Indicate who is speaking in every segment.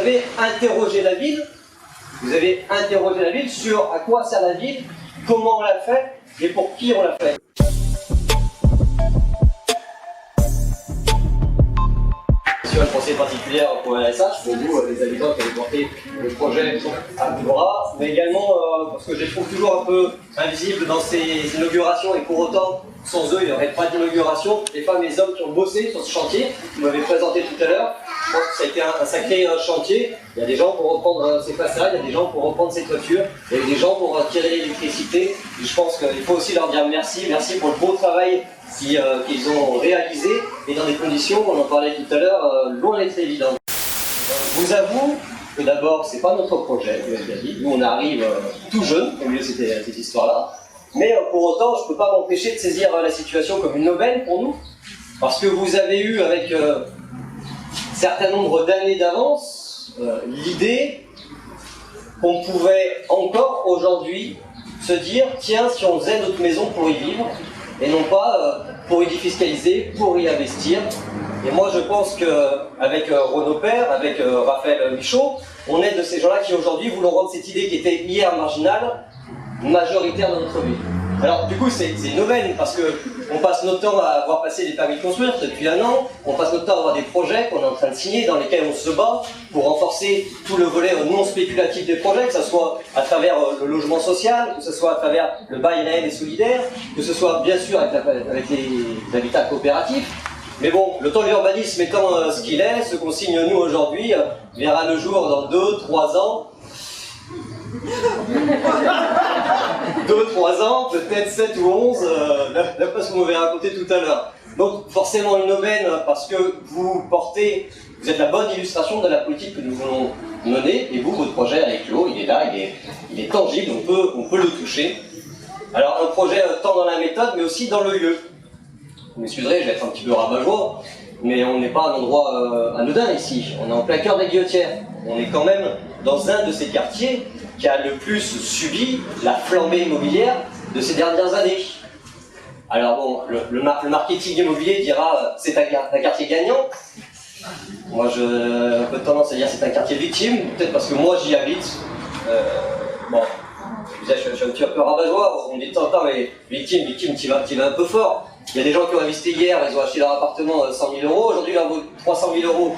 Speaker 1: avez interrogé la ville, sur à quoi sert la ville, comment on l'a fait et pour qui on l'a fait. Une pensée particulière pour RSH, pour vous, les habitants qui avez porté le projet à bout de bras, mais également parce que je les trouve toujours un peu invisibles dans ces inaugurations, et pour autant, sans eux, il n'y aurait pas d'inauguration. Les femmes et les hommes qui ont bossé sur ce chantier, vous m'avez présenté tout à l'heure, je pense que ça a été un sacré chantier. Il y a des gens pour reprendre ces façades, il y a des gens pour reprendre ces toitures, il y a des gens pour tirer l'électricité. Je pense qu'il faut aussi leur dire merci pour le beau travail qu'ils ont réalisé, et dans des conditions, on en parlait tout à l'heure, loin d'être évidentes. Je vous avoue que d'abord, c'est pas notre projet, vous l'avez bien dit. Nous, on arrive tout jeune au milieu de cette histoire-là. Mais pour autant, je ne peux pas m'empêcher de saisir la situation comme une aubaine pour nous, parce que vous avez eu, avec un certain nombre d'années d'avance, l'idée qu'on pouvait encore aujourd'hui se dire, tiens, si on faisait notre maison pour y vivre, et non pas pour y défiscaliser, pour y investir. Et moi je pense qu'avec Renaud Père, avec Raphaël Michaud, on est de ces gens-là qui aujourd'hui voulons rendre cette idée qui était hier marginale, majoritaire dans notre vie. Alors du coup c'est une aubaine parce qu'on passe notre temps à voir passer les permis de construire depuis 1 an, on passe notre temps à avoir des projets qu'on est en train de signer, dans lesquels on se bat pour renforcer tout le volet non spéculatif des projets, que ce soit à travers le logement social, que ce soit à travers le bail réel et solidaire, que ce soit bien sûr avec les habitats coopératifs. Mais bon, le temps de l'urbanisme étant ce qu'il est, ce qu'on signe nous aujourd'hui verra le jour dans 2-3 ans. 2-3 ans, peut-être 7 ou 11, d'après ce que vous m'avez raconté tout à l'heure. Donc forcément une aubaine parce que vous êtes la bonne illustration de la politique que nous voulons mener, et vous, votre projet avec clos, il est là, il est tangible, on peut le toucher. Alors un projet tant dans la méthode, mais aussi dans le lieu. Vous m'excuserez, je vais être un petit peu rabat-joie, mais on n'est pas à un endroit anodin ici, on est en plein cœur de la Guillotière. On est quand même dans un de ces quartiers qui a le plus subi la flambée immobilière de ces dernières années. Alors bon, le marketing immobilier dira c'est un quartier gagnant. Moi j'ai un peu tendance à dire c'est un quartier victime, peut-être parce que moi j'y habite. Bon, je suis un petit peu rabat-joie, on me dit tant mais victime, tu vas un peu fort. Il y a des gens qui ont investi hier, ils ont acheté leur appartement 100 000 €, aujourd'hui il en vaut 300 000 €.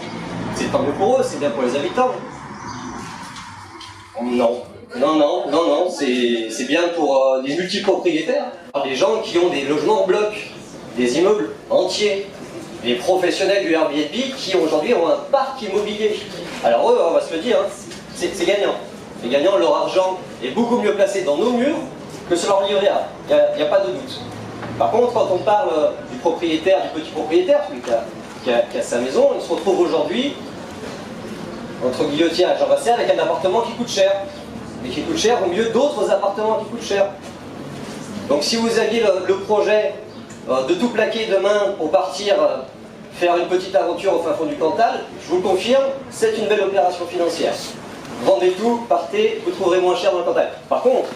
Speaker 1: C'est tant mieux pour eux, c'est bien pour les habitants. Non, c'est bien pour des multipropriétaires, des gens qui ont des logements en bloc, des immeubles entiers, des professionnels du Airbnb qui aujourd'hui ont un parc immobilier. Alors eux, on va se le dire, hein, c'est gagnant. C'est gagnant, leur argent est beaucoup mieux placé dans nos murs que sur leur livret A, il n'y a pas de doute. Par contre, quand on parle du propriétaire, du petit propriétaire, celui qui a sa maison, il se retrouve aujourd'hui entre Guillotière et Jean Basset avec un appartement qui coûte cher. Et qui coûte cher au milieu d'autres appartements qui coûtent cher. Donc si vous aviez le projet de tout plaquer demain pour partir faire une petite aventure au fin fond du Cantal, je vous le confirme, c'est une belle opération financière. Vendez tout, partez, vous trouverez moins cher dans le Cantal. Par contre,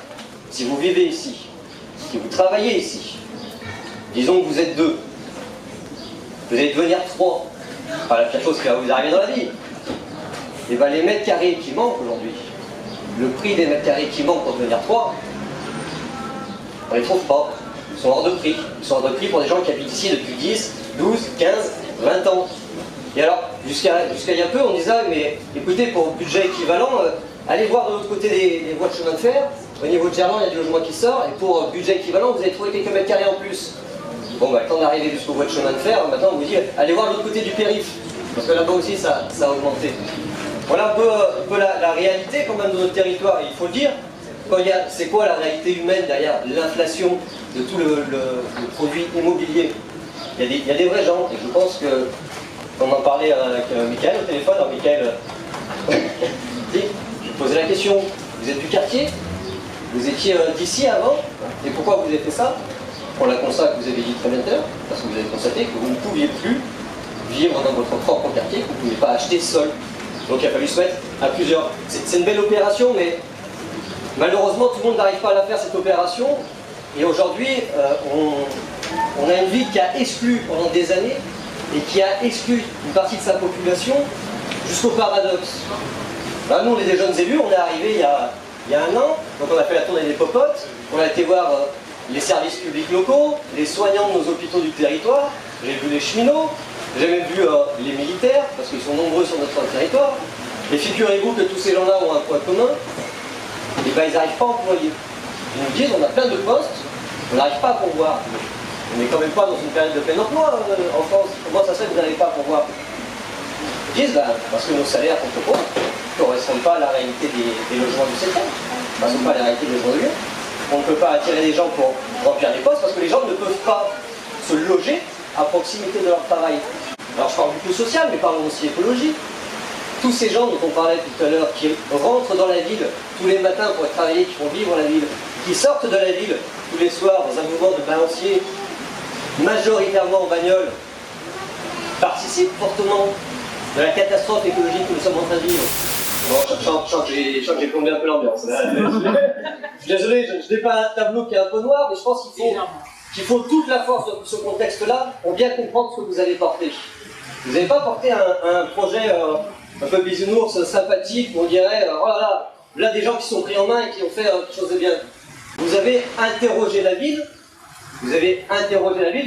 Speaker 1: si vous vivez ici, si vous travaillez ici, disons que vous êtes 2, vous allez devenir 3, enfin la pire chose qui va vous arriver dans la vie, et bien les mètres carrés qui manquent aujourd'hui, le prix des mètres carrés qui manquent pour devenir 3, on ne les trouve pas. Ils sont hors de prix. Ils sont hors de prix pour des gens qui habitent ici depuis 10, 12, 15, 20 ans. Et alors, jusqu'à il y a peu, on disait, mais écoutez, pour un budget équivalent, allez voir de l'autre côté des voies de chemin de fer. Au niveau de Gerland, il y a du logement qui sort, et pour budget équivalent, vous allez trouver quelques mètres carrés en plus. Bon, bah, quand on est arrivé jusqu'aux voies de chemin de fer, maintenant on vous dit, allez voir de l'autre côté du périph'. Parce que là-bas aussi, ça a augmenté. Voilà un peu la réalité quand même de notre territoire, et il faut le dire. C'est quoi la réalité humaine derrière l'inflation de tout le produit immobilier? Il y a des vrais gens, et je pense qu'on en parlait avec Michael au téléphone. Alors Michael, je posais la question, vous êtes du quartier? Vous étiez d'ici avant? Et pourquoi vous avez fait ça? Pour la constat que vous avez dit très bien tout à l'heure, parce que vous avez constaté que vous ne pouviez plus vivre dans votre propre quartier, que vous ne pouviez pas acheter seul. Donc il a fallu se mettre à plusieurs. C'est une belle opération, mais malheureusement tout le monde n'arrive pas à la faire cette opération. Et aujourd'hui, on a une ville qui a exclu pendant des années, et qui a exclu une partie de sa population jusqu'au paradoxe. Ben, nous, on est des jeunes élus, on est arrivés il y a un an, donc on a fait la tournée des popotes, on a été voir les services publics locaux, les soignants de nos hôpitaux du territoire, j'ai vu les cheminots, j'ai même vu les militaires, parce qu'ils sont nombreux sur notre territoire, et figurez-vous que tous ces gens-là ont un point commun, et ben ils n'arrivent pas à employer. Ils nous disent, on a plein de postes, on n'arrive pas à pourvoir. On n'est quand même pas dans une période de plein emploi en France. Comment ça se fait que vous n'arrivez pas à pourvoir? Ils disent, ben, parce que nos salaires contre compte ne correspondent pas à la réalité des logements du secteur, ne correspondent pas à la réalité des logements de lieu. On ne peut pas attirer des gens pour remplir les postes parce que les gens ne peuvent pas se loger à proximité de leur travail. Alors je parle du coup social, mais parlons aussi écologie. Tous ces gens dont on parlait tout à l'heure, qui rentrent dans la ville tous les matins pour travailler, qui font vivre la ville, qui sortent de la ville tous les soirs dans un mouvement de balancier, majoritairement en bagnole, participent fortement de la catastrophe écologique que nous sommes en train de vivre. Bon, je sens que j'ai plombé un peu l'ambiance. Je suis désolé, je n'ai pas un tableau qui est un peu noir, mais je pense qu'il faut toute la force de ce contexte-là pour bien comprendre ce que vous avez porté. Vous n'avez pas porté un projet un peu bisounours, sympathique, où on dirait, oh là, des gens qui sont pris en main et qui ont fait quelque chose de bien. Vous avez interrogé la ville,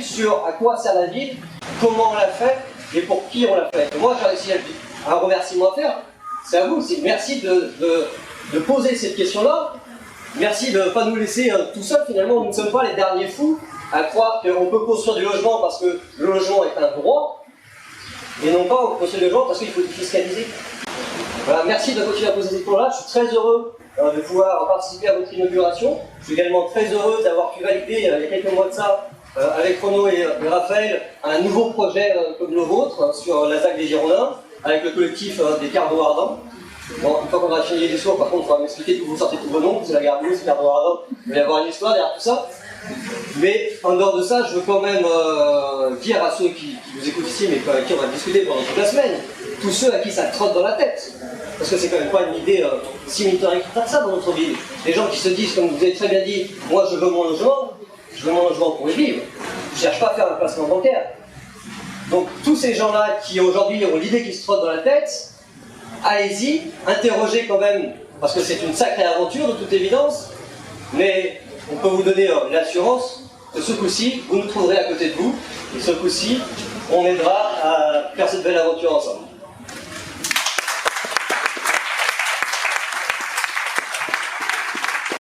Speaker 1: sur à quoi sert la ville, comment on l'a fait et pour qui on l'a fait. Et moi, j'ai réussi un remerciement à faire, c'est à vous, c'est merci de poser cette question-là, merci de ne pas nous laisser tout seuls, finalement, nous ne sommes pas les derniers fous à croire qu'on peut construire du logement parce que le logement est un droit, et non pas construire du logement parce qu'il faut le fiscaliser. Voilà, merci de continuer à poser ces questions-là, je suis très heureux de pouvoir participer à votre inauguration. Je suis également très heureux d'avoir pu valider il y a quelques mois de ça, avec Renaud et Raphaël, un nouveau projet comme le vôtre sur la ZAC des Girondins, avec le collectif des Cardo Ardents. Bon, une fois qu'on aura fini les discours, par contre, il faudra m'expliquer d'où vous sortez tous vos noms, c'est la Garde Bleue, c'est Cardo Ardents, il va y avoir une histoire derrière tout ça. Mais en dehors de ça, je veux quand même dire à ceux qui nous écoutent ici, mais avec qui on va discuter pendant toute la semaine, tous ceux à qui ça trotte dans la tête, parce que c'est quand même pas une idée si militaire que ça dans notre ville. Les gens qui se disent, comme vous avez très bien dit, moi je veux mon logement pour y vivre, je cherche pas à faire un placement bancaire. Donc tous ces gens-là qui aujourd'hui ont l'idée qui se trotte dans la tête, allez-y, interrogez quand même, parce que c'est une sacrée aventure de toute évidence, mais on peut vous donner l'assurance que ce coup-ci, vous nous trouverez à côté de vous, et ce coup-ci, on aidera à faire cette belle aventure ensemble.